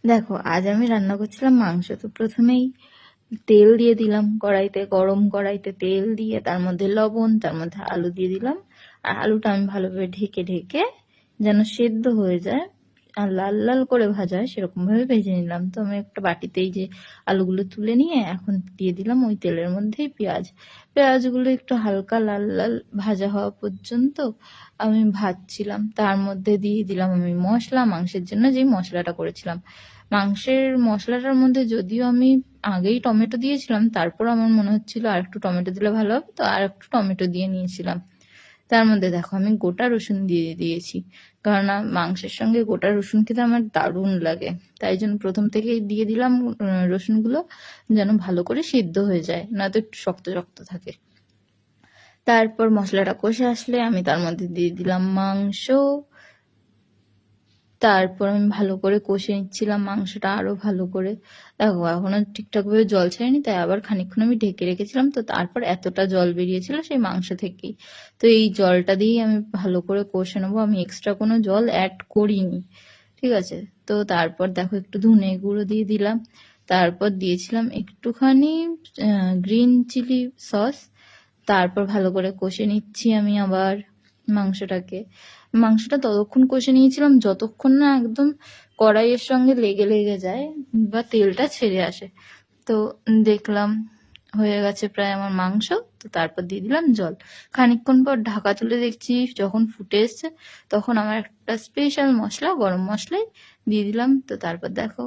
দেখো আজ আমি রান্না করছিলাম মাংস। তো প্রথমেই তেল দিয়ে দিলাম কড়াইতে, গরম কড়াইতে তেল দিয়ে তার মধ্যে লবণ, তার মধ্যে আলু দিয়ে দিলাম। আর আলুটা আমি ভালোভাবে ঢেকে ঢেকে যেন সেদ্ধ হয়ে যায় আর লাল লাল করে ভাজা হয় সেরকম ভাবে ভেজে নিলাম। তো আমি একটা বাটিতেই যে আলুগুলো তুলে নিয়ে এখন দিয়ে দিলাম ওই তেলের মধ্যেই পেঁয়াজগুলো একটু হালকা লাল লাল ভাজা হওয়া পর্যন্ত আমি ভাজছিলাম। তার মধ্যে দিয়ে দিলাম আমি মশলা, মাংসের জন্য যে মশলাটা করেছিলাম। মাংসের মশলাটার মধ্যে যদিও আমি আগেই টমেটো দিয়েছিলাম, তারপর আমার মনে হচ্ছিল আর একটু টমেটো দিলে ভালো হবে, তো আর একটু টমেটো দিয়ে নিয়েছিলাম। তার মধ্যে দেখো আমি গোটা রসুন দিয়ে দিয়েছি, কারণ মাংসের সঙ্গে গোটা রসুন খেতে আমার দারুণ লাগে। তাই জন্য প্রথম থেকেই দিয়ে দিলাম রসুনগুলো, যেন ভালো করে সিদ্ধ হয়ে যায়, নয়তো একটু শক্ত শক্ত থাকে। তারপর মশলাটা কষে আসলে আমি তার মধ্যে দিয়ে দিলাম মাংস। তারপর আমি ভালো করে কষে নিচ্ছিলাম মাংসটা আরো ভালো করে। দেখো এখনো ঠিকঠাক ভাবে জল ছাড়েনি, তাই আবার খানিকক্ষণ আমি ঢেকে রেখেছিলাম। তো তারপর এতটা জল বেরিয়েছিল সেই মাংস থেকেই। তো এই জলটা দিয়েই আমি ভালো করে কষে নেবো, আমি এক্সট্রা কোনো জল অ্যাড করিনি, ঠিক আছে। তো তারপর দেখো একটু ধনে গুঁড়ো দিয়ে দিলাম, তারপর দিয়েছিলাম একটুখানি গ্রিন চিলি সস। তারপর ভালো করে কষে নিচ্ছি আমি আবার মাংসটাকে। মাংসটা ততক্ষণ কষে নিয়েছিলাম যতক্ষণ না একদম কড়াইয়ের সঙ্গে লেগে লেগে যায় বা তেলটা ছেড়ে আসে। তো দেখলাম হয়ে গেছে প্রায় আমার মাংস। তো তারপর দিয়ে দিলাম জল। খানিকক্ষণ পর ঢাকা তুলে দেখছি যখন ফুটে এসছে, তখন আমার একটা স্পেশাল মশলা, গরম মশলাই দিয়ে দিলাম। তো তারপর দেখো